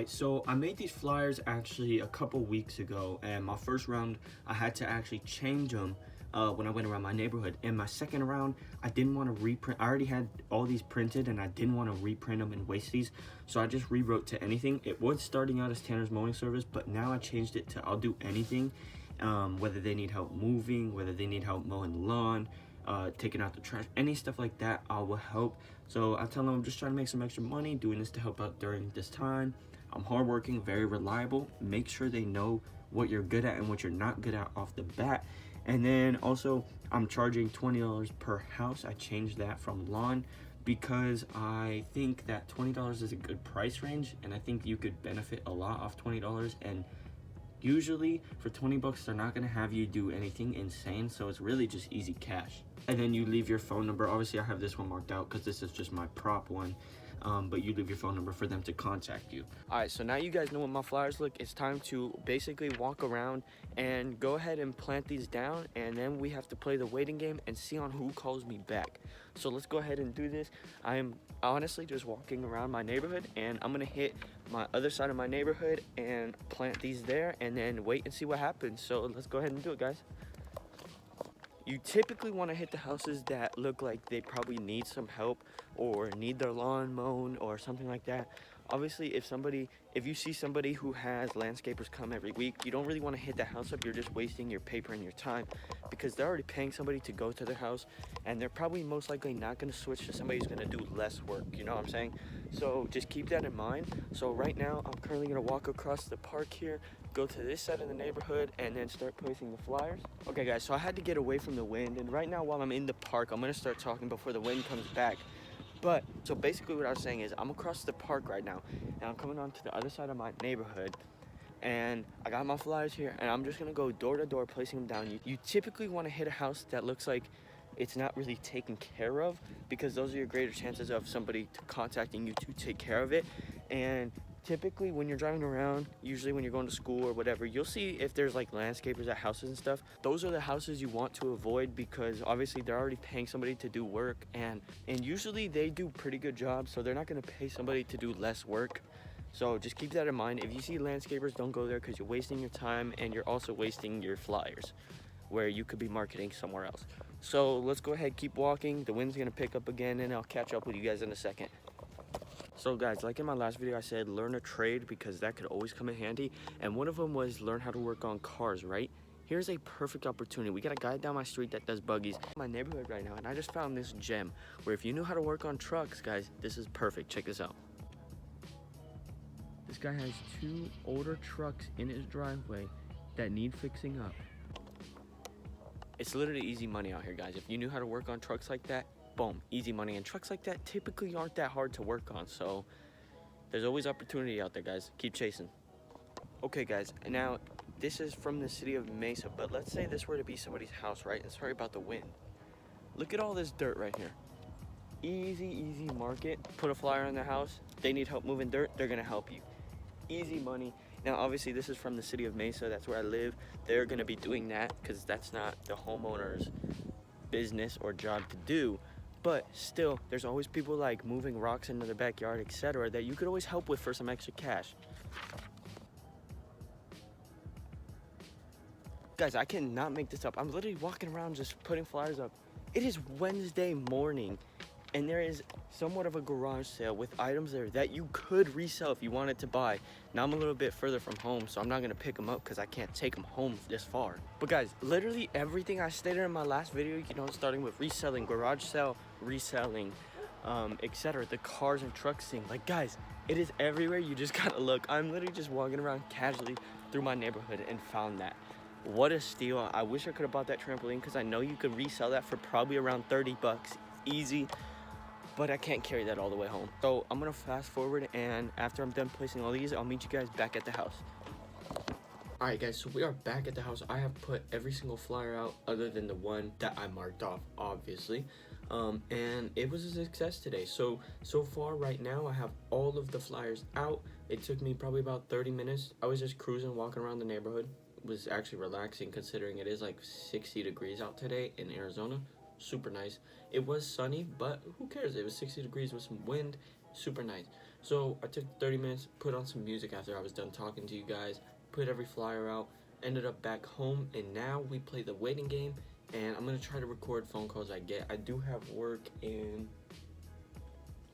Alright, so I made these flyers actually a couple weeks ago, and my first round I had to actually change them when I went around my neighborhood. And my second round, I didn't want to reprint. I already had all these printed and I didn't want to reprint them and waste these, so I just rewrote to anything. It was starting out as Tanner's Mowing Service, but now I changed it to I'll do anything, whether they need help moving, whether they need help mowing the lawn, taking out the trash, any stuff like that, I will help. So I tell them I'm just trying to make some extra money, doing this to help out during this time. I'm hardworking, very reliable. Make sure they know what you're good at and what you're not good at off the bat. And then also, I'm charging $20 per house. I changed that from lawn because I think that $20 is a good price range, and I think you could benefit a lot off $20. And usually for 20 bucks, they're not gonna have you do anything insane, so it's really just easy cash. And then you leave your phone number. Obviously I have this one marked out because this is just my prop one. But you leave your phone number for them to contact you. All right, so now you guys know what my flyers look. It's time to basically walk around and go ahead and plant these down, and then we have to play the waiting game and see on who calls me back. So let's go ahead and do this. I am honestly just walking around my neighborhood, and I'm gonna hit my other side of my neighborhood and plant these there and then wait and see what happens. So let's go ahead and do it, guys. You typically want to hit the houses that look like they probably need some help or need their lawn mown or something like that. Obviously, if you see somebody who has landscapers come every week, you don't really want to hit that house up. You're just wasting your paper and your time because they're already paying somebody to go to their house, and they're probably most likely not going to switch to somebody who's going to do less work. You know what I'm saying? So just keep that in mind. So right now, I'm currently going to walk across the park here, go to this side of the neighborhood, and then start placing the flyers. Okay guys, so I had to get away from the wind, and right now while I'm in the park, I'm gonna start talking before the wind comes back. But so basically what I was saying is I'm across the park right now, and I'm coming on to the other side of my neighborhood, and I got my flyers here, and I'm just gonna go door to door placing them down. You typically want to hit a house that looks like it's not really taken care of, because those are your greater chances of somebody contacting you to take care of it. And typically when you're driving around, usually when you're going to school or whatever, you'll see if there's like landscapers at houses and stuff. Those are the houses you want to avoid because obviously they're already paying somebody to do work, and usually they do pretty good jobs, so they're not going to pay somebody to do less work. So just keep that in mind. If you see landscapers, don't go there because you're wasting your time and you're also wasting your flyers where you could be marketing somewhere else. So let's go ahead, keep walking. The wind's gonna pick up again, and I'll catch up with you guys in a second. So guys, like in my last video, I said learn a trade because that could always come in handy. And one of them was learn how to work on cars, right? Here's a perfect opportunity. We got a guy down my street that does buggies in my neighborhood right now, and I just found this gem where if you knew how to work on trucks, guys, this is perfect. Check this out. This guy has 2 older trucks in his driveway that need fixing up. It's literally easy money out here, guys. If you knew how to work on trucks like that, boom, easy money. And trucks like that typically aren't that hard to work on, so there's always opportunity out there, guys. Keep chasing. Okay, guys, now this is from the city of Mesa, but let's say this were to be somebody's house, right? And sorry about the wind. Look at all this dirt right here. Easy market. Put a flyer on their house. They need help moving dirt, they're gonna help you. Easy money. Now obviously this is from the city of Mesa, that's where I live. They're gonna be doing that because that's not the homeowner's business or job to do, but still there's always people like moving rocks into their backyard, etc., that you could always help with for some extra cash. Guys, I cannot make this up. I'm literally walking around just putting flyers up. It is Wednesday morning, and there is somewhat of a garage sale with items there that you could resell if you wanted to buy. Now I'm a little bit further from home, so I'm not gonna pick them up because I can't take them home this far. But guys, literally everything I stated in my last video, you know, starting with reselling, garage sale, reselling, etc., the cars and trucks thing, like guys, it is everywhere. You just gotta look. I'm literally just walking around casually through my neighborhood and found that. What a steal. I wish I could have bought that trampoline because I know you could resell that for probably around 30 bucks easy, but I can't carry that all the way home. So I'm gonna fast forward, and after I'm done placing all these, I'll meet you guys back at the house. All right guys, so we are back at the house. I have put every single flyer out other than the one that I marked off, obviously. And it was a success today. So far right now, I have all of the flyers out. It took me probably about 30 minutes. I was just cruising, walking around the neighborhood. It was actually relaxing considering it is like 60 degrees out today in Arizona. Super nice. It was sunny, but who cares? It was 60 degrees with some wind, super nice. So I took 30 minutes, put on some music after I was done talking to you guys, put every flyer out, ended up back home, and now we play the waiting game, and I'm gonna try to record phone calls I get. I do have work in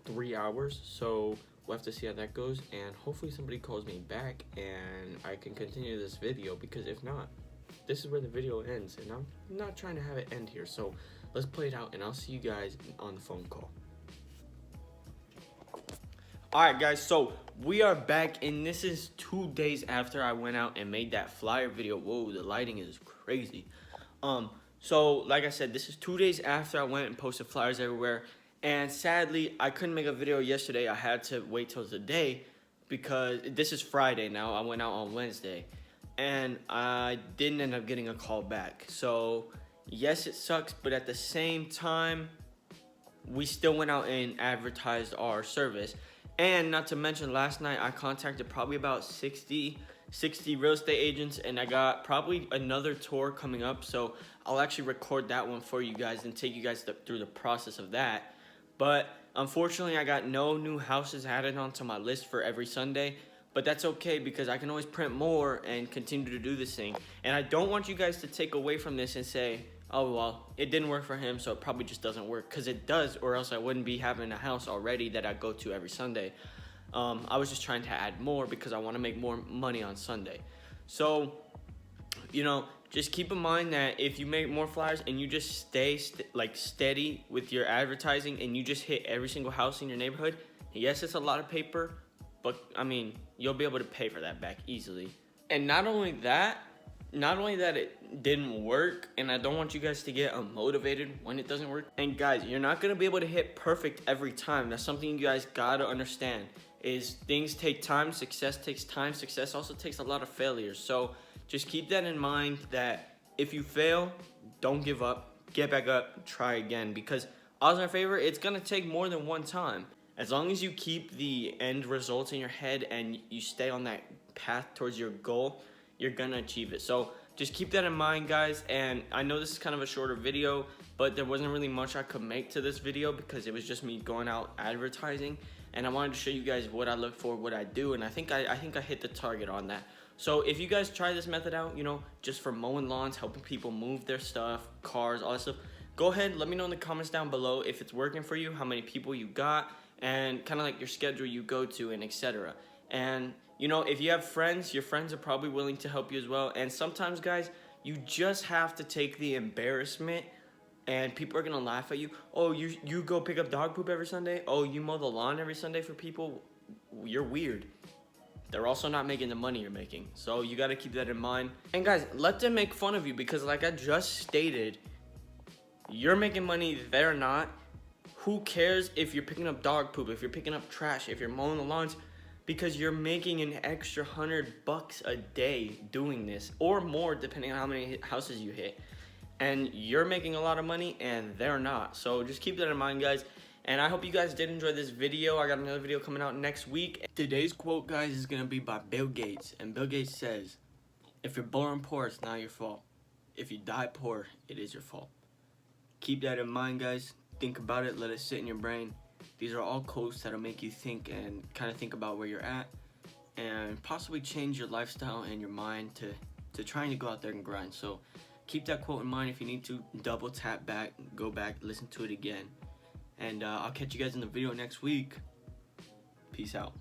3 hours, so we'll have to see how that goes, and hopefully somebody calls me back and I can continue this video, because if not, this is where the video ends, and I'm not trying to have it end here. So let's play it out, and I'll see you guys on the phone call. Alright guys, so we are back, and this is 2 days after I went out and made that flyer video. Whoa, the lighting is crazy. So like I said, this is 2 days after I went and posted flyers everywhere, and sadly I couldn't make a video yesterday. I had to wait till today because this is Friday now. I went out on Wednesday and I didn't end up getting a call back. So yes, it sucks, but at the same time, we still went out and advertised our service. And not to mention, last night I contacted probably about 60 real estate agents, and I got probably another tour coming up, so I'll actually record that one for you guys and take you guys through the process of that. But unfortunately, I got no new houses added onto my list for every Sunday, but that's okay because I can always print more and continue to do this thing. And I don't want you guys to take away from this and say, oh, well, it didn't work for him, so it probably just doesn't work, because it does, or else I wouldn't be having a house already that I go to every Sunday. I was just trying to add more because I want to make more money on Sunday. So, you know, just keep in mind that if you make more flyers and you just stay steady with your advertising and you just hit every single house in your neighborhood, yes, it's a lot of paper, but I mean, you'll be able to pay for that back easily. And not only that it didn't work, and I don't want you guys to get unmotivated when it doesn't work. And guys, you're not gonna be able to hit perfect every time. That's something you guys gotta understand, is things take time, success takes time, success also takes a lot of failures. So just keep that in mind, that if you fail, don't give up, get back up, try again, because odds are in favor, it's gonna take more than one time. As long as you keep the end results in your head and you stay on that path towards your goal, you're gonna achieve it. So just keep that in mind, guys. And I know this is kind of a shorter video, but there wasn't really much I could make to this video because it was just me going out advertising, and I wanted to show you guys what I look for, what I do, and I think I hit the target on that. So if you guys try this method out, you know, just for mowing lawns, helping people move their stuff, cars, all that stuff, go ahead, let me know in the comments down below if it's working for you, how many people you got, and kind of like your schedule you go to, and etc. And you know, if you have friends, your friends are probably willing to help you as well. And sometimes, guys, you just have to take the embarrassment, and people are gonna laugh at you. Oh, you go pick up dog poop every Sunday? Oh, you mow the lawn every Sunday for people? You're weird. They're also not making the money you're making. So you gotta keep that in mind. And guys, let them make fun of you, because like I just stated, you're making money, they're not. Who cares if you're picking up dog poop, if you're picking up trash, if you're mowing the lawns? Because you're making an extra $100 a day doing this, or more depending on how many houses you hit. And you're making a lot of money and they're not. So just keep that in mind, guys. And I hope you guys did enjoy this video. I got another video coming out next week. Today's quote, guys, is gonna be by Bill Gates. And Bill Gates says, if you're born poor, it's not your fault. If you die poor, it is your fault. Keep that in mind, guys. Think about it, let it sit in your brain. These are all quotes that'll make you think and kind of think about where you're at, and possibly change your lifestyle and your mind to trying to go out there and grind. So keep that quote in mind. If you need to, double tap back, go back, listen to it again. And I'll catch you guys in the video next week. Peace out.